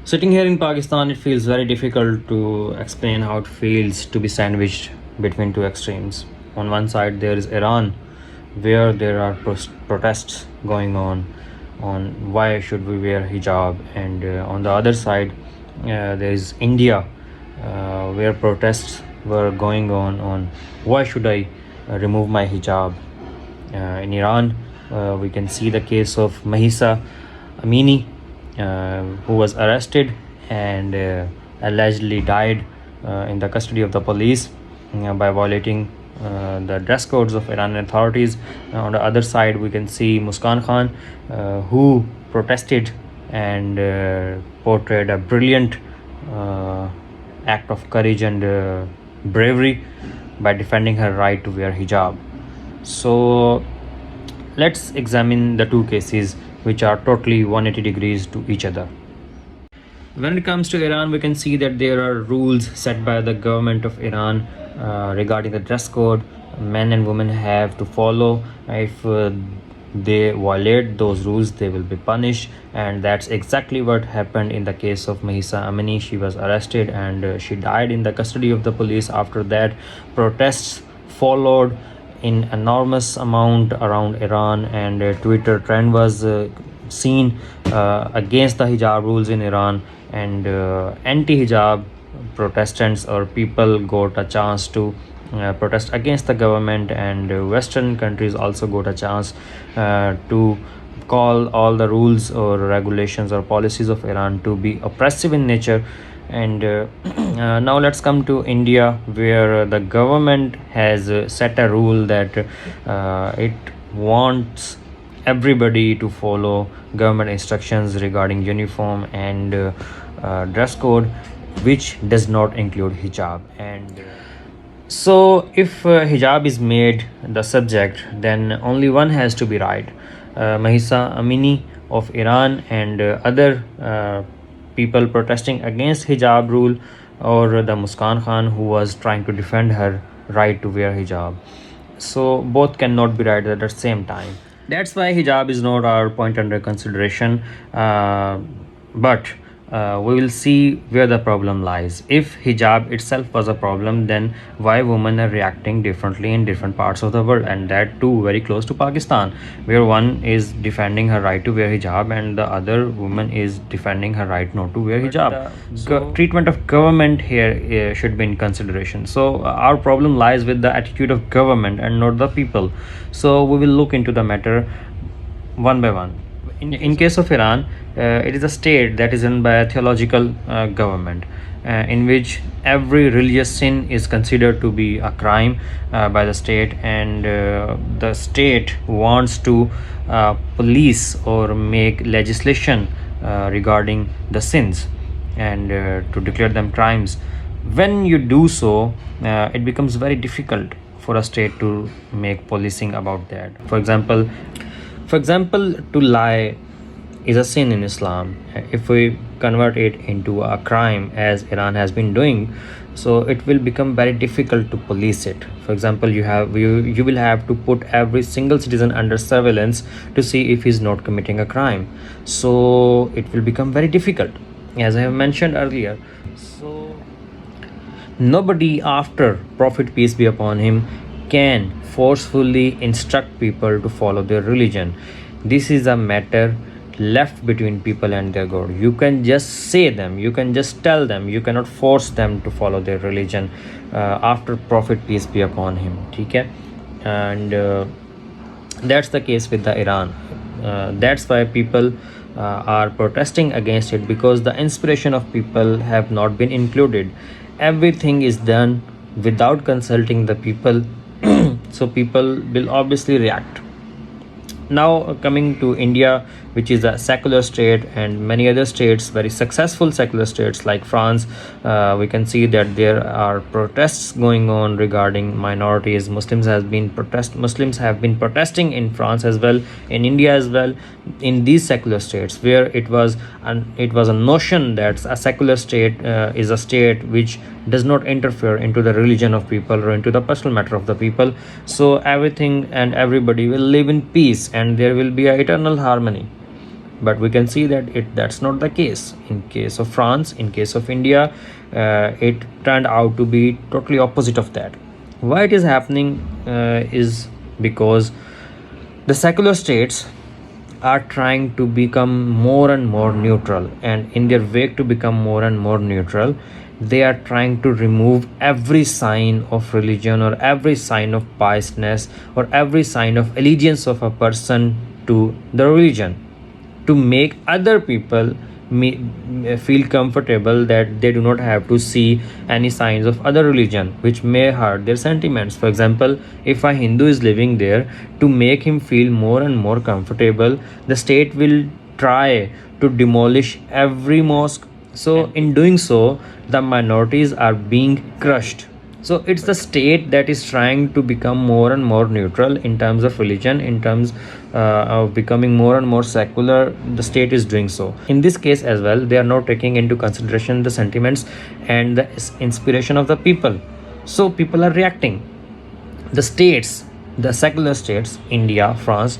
Sitting here in Pakistan, it feels very difficult to explain how it feels to be sandwiched between two extremes. On one side, there is Iran, where there are protests going on why should we wear hijab, and on the other side, there is India, where protests were going on why should I remove my hijab. In Iran, we can see the case of Mahisa Amini, who was arrested and allegedly died in the custody of the police by violating the dress codes of Iranian authorities. On the other side, we can see Muskan Khan, who protested and portrayed a brilliant act of courage and bravery by defending her right to wear hijab. So let's examine the two cases, which are totally 180 degrees to each other. When it comes to Iran, we can see that there are rules set by the government of Iran regarding the dress code. Men and women have to follow. If they violate those rules, they will be punished, and that's exactly what happened in the case of Mahisa Amini. She was arrested and she died in the custody of the police. After that, protests followed in enormous amount around Iran, and a Twitter trend was seen against the hijab rules in Iran, and anti-hijab protestants or people got a chance to protest against the government, and Western countries also got a chance to call all the rules or regulations or policies of Iran to be oppressive in nature. And now let's come to India, where the government has set a rule that it wants everybody to follow government instructions regarding uniform and dress code, which does not include hijab. And so if hijab is made the subject, then only one has to be right. Mahisa Amini of Iran and other people protesting against hijab rule, or the Muskan Khan who was trying to defend her right to wear hijab. So both cannot be right at the same time. That's why hijab is not our point under consideration. But we will see where the problem lies. If hijab itself was a problem, then why women are reacting differently in different parts of the world, and that too very close to Pakistan, where one is defending her right to wear hijab and the other woman is defending her right not to wear hijab. Treatment of government here should be in consideration. So our problem lies with the attitude of government and not the people. So we will look into the matter one by one. In case of Iran, it is a state that is run by a theological government, in which every religious sin is considered to be a crime by the state, and the state wants to police or make legislation regarding the sins and to declare them crimes. When you do so, it becomes very difficult for a state to make policing about that. For example, to lie is a sin in Islam. If we convert it into a crime, as Iran has been doing, so it will become very difficult to police it. For example, you will have to put every single citizen under surveillance to see if he's not committing a crime. So it will become very difficult, as I have mentioned earlier. So nobody after Prophet, peace be upon him, can forcefully instruct people to follow their religion. This is a matter left between people and their God. You can just say them, you can just tell them, you cannot force them to follow their religion after Prophet, peace be upon him. Okay? And that's the case with the Iran. That's why people are protesting against it, because the inspiration of people have not been included. Everything is done without consulting the people. So people will obviously react. Now coming to India, which is a secular state, and many other states, very successful secular states like France, we can see that there are protests going on regarding minorities. Muslims have been protesting in France as well, in India as well, in these secular states, where it was a notion that a secular state is a state which does not interfere into the religion of people or into the personal matter of the people. So everything and everybody will live in peace, and there will be an eternal harmony. but we can see that that's not the case. In case of France, in case of India, it turned out to be totally opposite of that. Why it is happening is because the secular states are trying to become more and more neutral, and in their way to become more and more neutral, they are trying to remove every sign of religion or every sign of piousness or every sign of allegiance of a person to the religion, to make other people feel comfortable that they do not have to see any signs of other religion which may hurt their sentiments. For example, if a Hindu is living there, to make him feel more and more comfortable, the state will try to demolish every mosque. So in doing so, the minorities are being crushed. So it's the state that is trying to become more and more neutral in terms of religion, in terms of becoming more and more secular. The state is doing so. In this case as well, they are not taking into consideration the sentiments and the inspiration of the people. So people are reacting. The states, the secular states, India, France,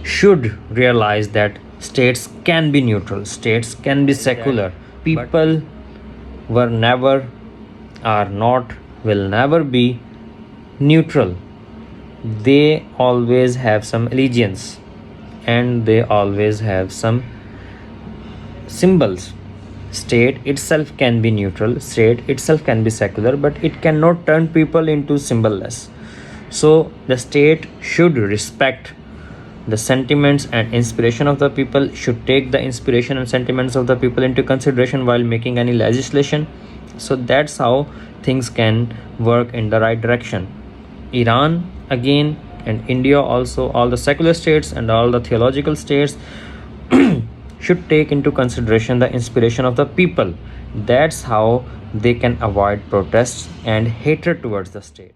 should realize that states can be neutral, states can be secular. People were never, are not, will never be neutral. They always have some allegiance and they always have some symbols. State itself can be neutral, state itself can be secular, but it cannot turn people into symbolless. So the state should respect the sentiments and inspiration of the people, should take the inspiration and sentiments of the people into consideration while making any legislation. So that's how things can work in the right direction. Iran again, and India also, all the secular states and all the theological states should take into consideration the inspiration of the people. That's how they can avoid protests and hatred towards the state.